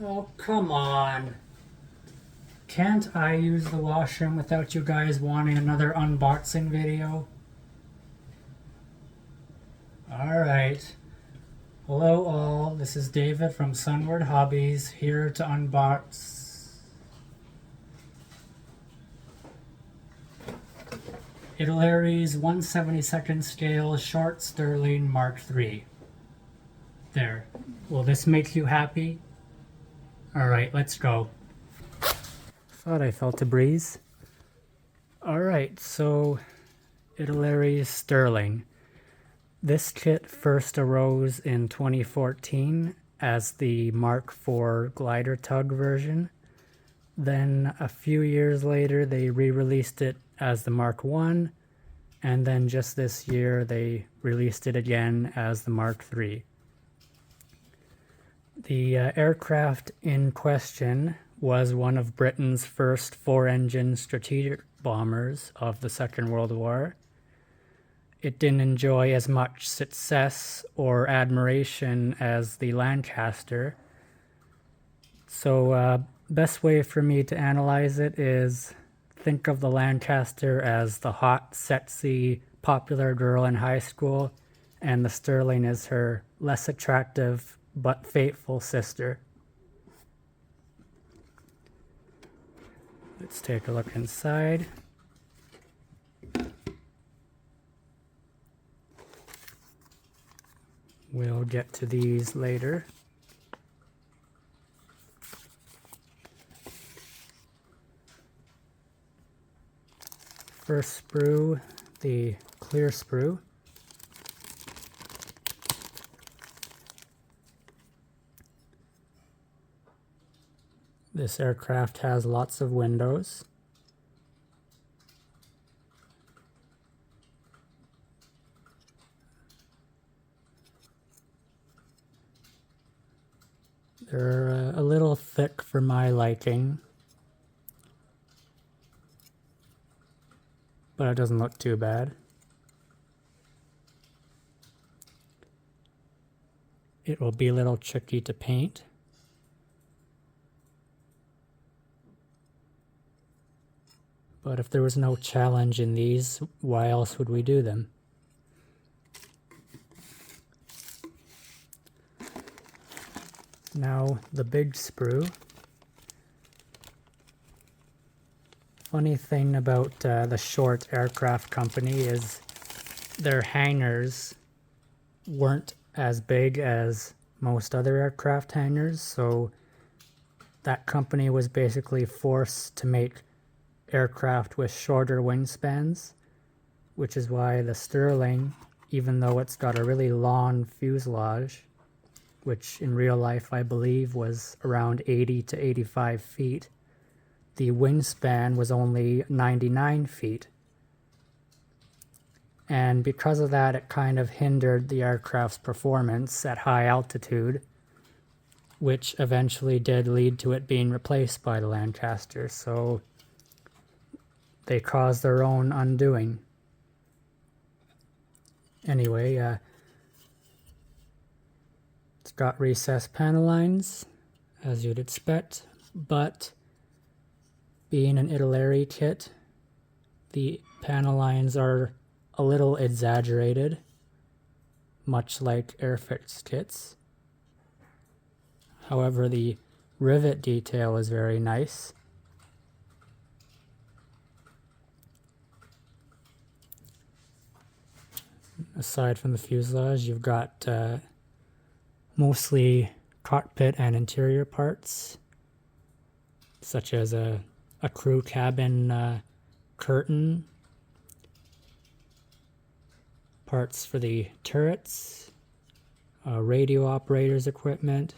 Oh, come on. Can't I use the washroom without you guys wanting another unboxing video? Alright. Hello all, this is David from Sunward Hobbies, here to unbox Italeri's 1/72nd scale short Stirling Mark III. There. Will this make you happy? Alright, let's go. Thought I felt a breeze. Alright, so Italeri's Stirling. This kit first arose in 2014 as the Mark IV glider tug version. Then a few years later they re-released it as the Mark I, and then just this year they released it again as the Mark III. The aircraft in question was one of Britain's first four-engine strategic bombers of the Second World War. It didn't enjoy as much success or admiration as the Lancaster. So best way for me to analyze it is think of the Lancaster as the hot, sexy, popular girl in high school, and the Stirling is her less attractive but faithful sister. Let's take a look inside. We'll get to these later. First sprue, the clear sprue. This aircraft has lots of windows. They're a little thick for my liking, but it doesn't look too bad. It will be a little tricky to paint. But if there was no challenge in these, why else would we do them? Now the big sprue. Funny thing about the Short Aircraft Company is their hangars weren't as big as most other aircraft hangars, so that company was basically forced to make aircraft with shorter wingspans, which is why the Stirling, even though it's got a really long fuselage, which in real life I believe was around 80 to 85 feet, the wingspan was only 99 feet. And because of that, it kind of hindered the aircraft's performance at high altitude, which eventually did lead to it being replaced by the Lancaster. So they caused their own undoing. Anyway, it's got recessed panel lines, as you'd expect, but being an Italeri kit, the panel lines are a little exaggerated, much like Airfix kits. However, the rivet detail is very nice. Aside from the fuselage, you've got mostly cockpit and interior parts, such as a crew cabin curtain, parts for the turrets, radio operators equipment,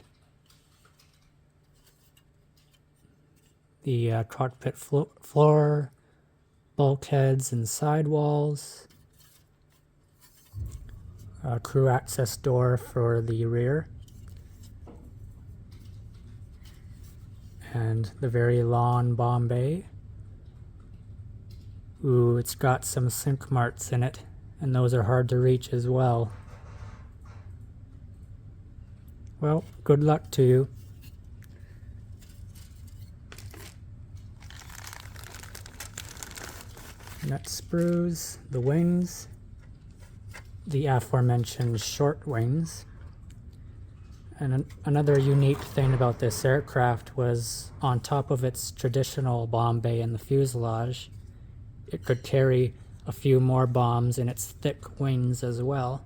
the cockpit floor, bulkheads and sidewalls, crew access door for the rear, and the very long bomb bay. Ooh, it's got some sink marks in it, and those are hard to reach as well. Well, good luck to you. nut sprues, the wings, the aforementioned short wings. And another unique thing about this aircraft was on top of its traditional bomb bay in the fuselage, it could carry a few more bombs in its thick wings as well.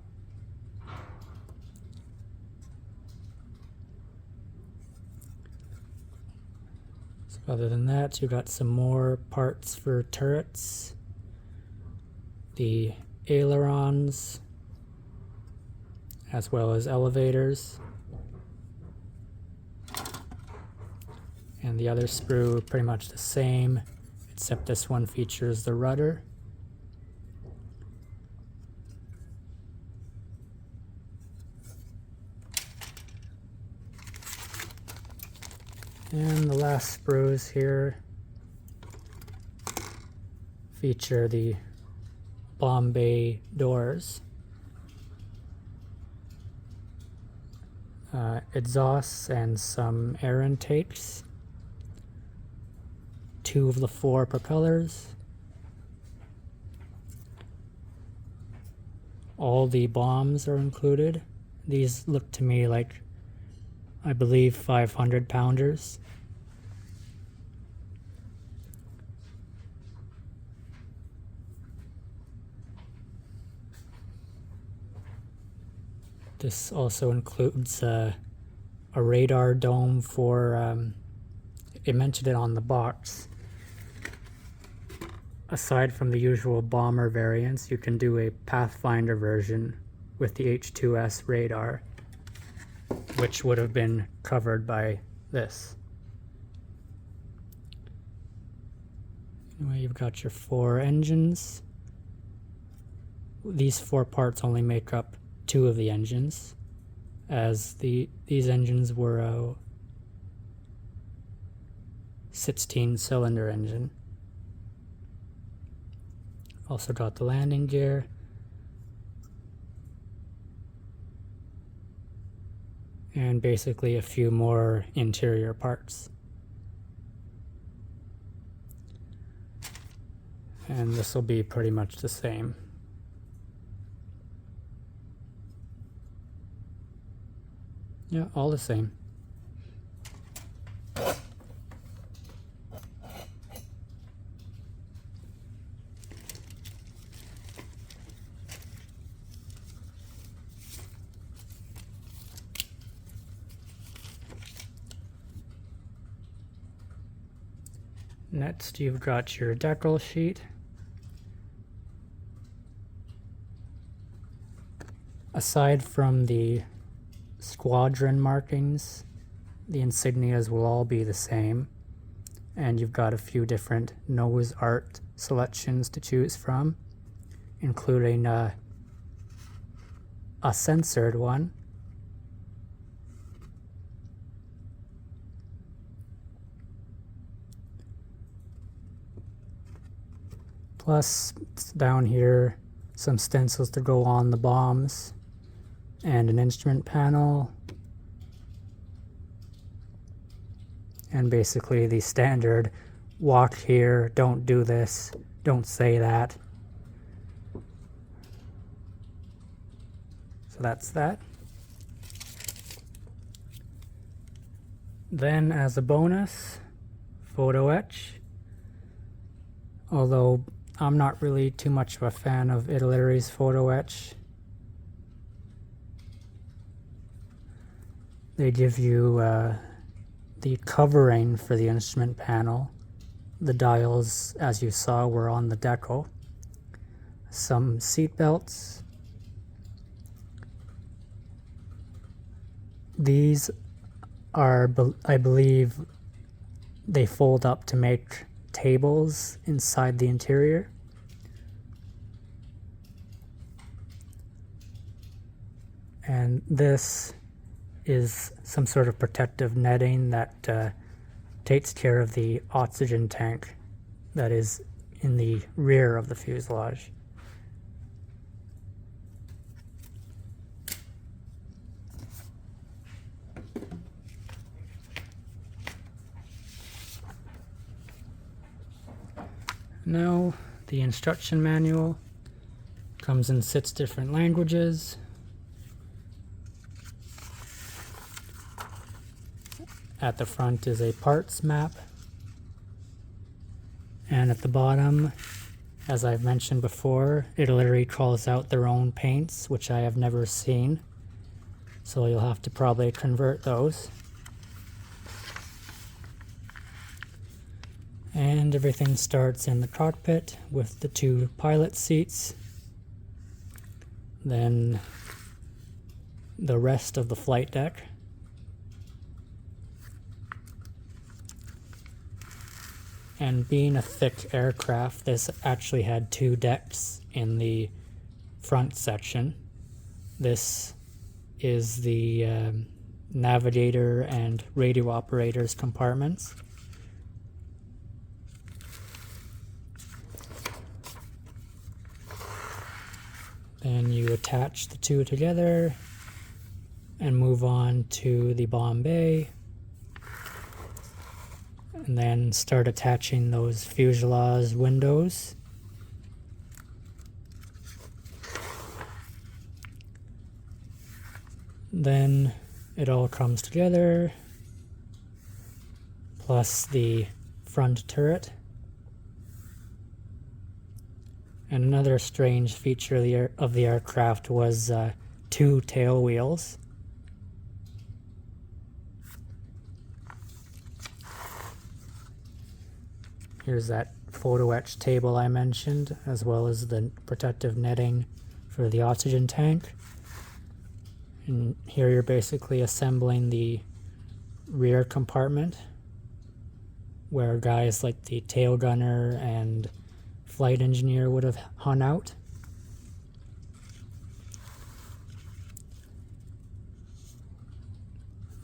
So other than that, you got some more parts for turrets, the ailerons, as well as elevators. And the other sprue pretty much the same, except this one features the rudder. And the last sprues here feature the bomb bay doors, exhausts, and some air intakes. 2 of the 4 propellers. All the bombs are included. These look to me like, I believe, 500 pounders. This also includes a radar dome for, it mentioned it on the box. Aside from the usual bomber variants, you can do a Pathfinder version with the H-2S radar, which would have been covered by this. Anyway, you've got your 4 engines. These 4 parts only make up 2 of the engines, as these engines were a 16-cylinder engine. Also got the landing gear, and basically a few more interior parts. And this will be pretty much the same. Yeah, all the same. Next, you've got your decal sheet. Aside from the squadron markings, the insignias will all be the same, and you've got a few different nose art selections to choose from, including a censored one, plus down here some stencils to go on the bombs, and an instrument panel, and basically the standard walk here, don't do this, don't say that. So that's that. Then as a bonus, photo etch. Although I'm not really too much of a fan of Italeri's photo etch. They give you the covering for the instrument panel. The dials, as you saw, were on the decal. Some seat belts. These are, I believe, they fold up to make tables inside the interior. And this is some sort of protective netting that takes care of the oxygen tank that is in the rear of the fuselage. Now, the instruction manual. Comes in 6 different languages. At the front is a parts map. And at the bottom, as I've mentioned before, Italeri calls out their own paints, which I have never seen. So you'll have to probably convert those. And everything starts in the cockpit with the 2 pilot seats. Then the rest of the flight deck. And being a thick aircraft, this actually had 2 decks in the front section. This is the navigator and radio operators compartments. Then you attach the 2 together and move on to the bomb bay. And then start attaching those fuselage windows. Then it all comes together, plus the front turret. And another strange feature of the aircraft was 2 tail wheels. Here's that photo etch table I mentioned, as well as the protective netting for the oxygen tank. And here you're basically assembling the rear compartment, where guys like the tail gunner and flight engineer would have hung out.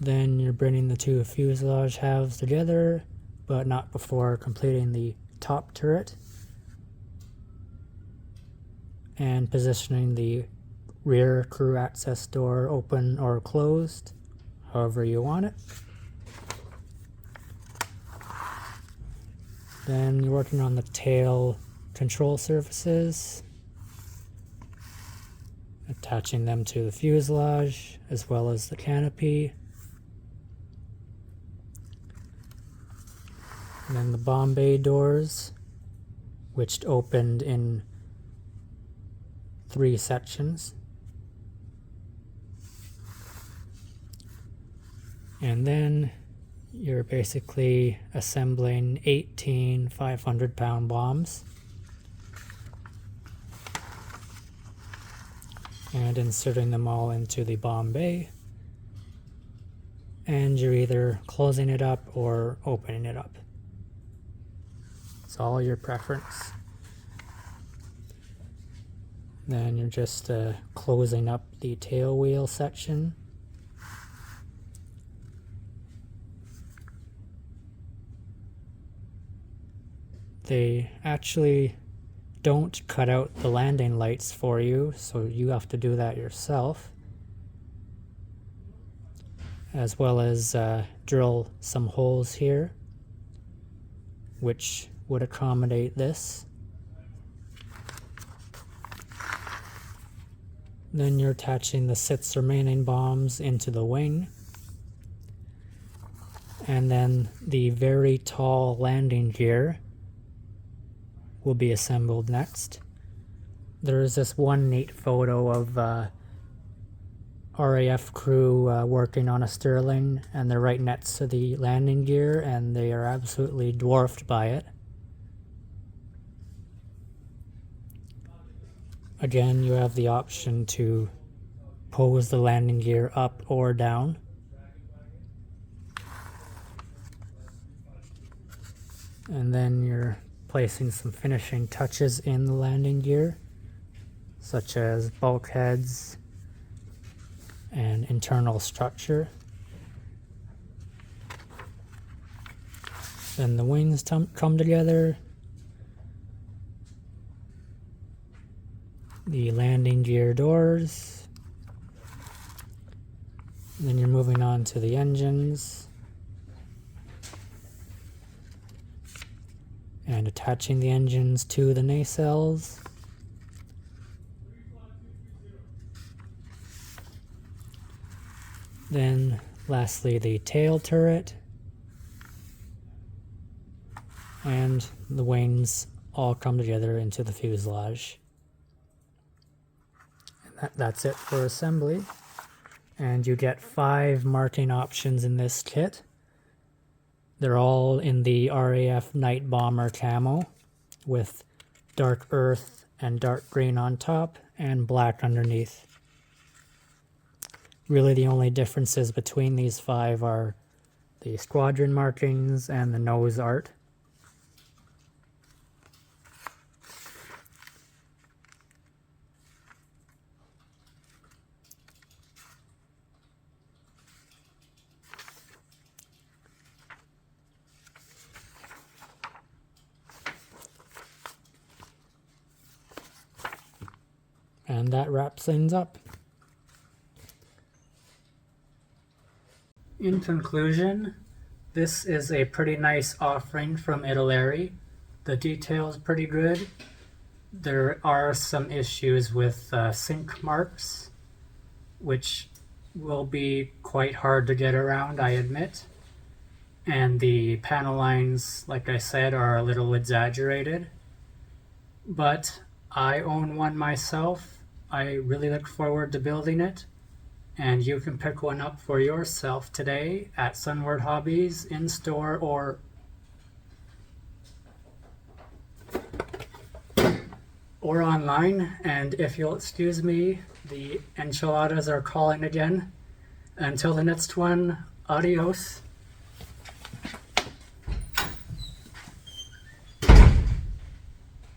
Then you're bringing the 2 fuselage halves together, but not before completing the top turret and positioning the rear crew access door open or closed, however you want it. Then you're working on the tail control surfaces, attaching them to the fuselage as well as the canopy. And then the bomb bay doors, which opened in 3 sections. And then you're basically assembling 18 500-pound bombs and inserting them all into the bomb bay. And you're either closing it up or opening it up. It's all your preference. Then you're just closing up the tail wheel section. They actually don't cut out the landing lights for you, so you have to do that yourself. As well as drill some holes here, which would accommodate this. Then you're attaching the 6 remaining bombs into the wing. And then the very tall landing gear will be assembled next. There is this one neat photo of RAF crew working on a Stirling, and they're right next to the landing gear, and they are absolutely dwarfed by it. Again, you have the option to pose the landing gear up or down. And then you're placing some finishing touches in the landing gear, such as bulkheads and internal structure. Then the wings come together. The landing gear doors. And then you're moving on to the engines. and attaching the engines to the nacelles. Then lastly the tail turret, and the wings all come together into the fuselage. And that's it for assembly. And you get 5 marking options in this kit. They're all in the RAF Night Bomber camo with dark earth and dark green on top and black underneath. Really the only differences between these 5 are the squadron markings and the nose art. And that wraps things up. In conclusion, this is a pretty nice offering from Italeri. The detail's pretty good. There are some issues with sync marks, which will be quite hard to get around, I admit. And the panel lines, like I said, are a little exaggerated. But I own one myself. I really look forward to building it, and you can pick one up for yourself today at Sunward Hobbies in store or online. And if you'll excuse me, the enchiladas are calling again. Until the next one, adios.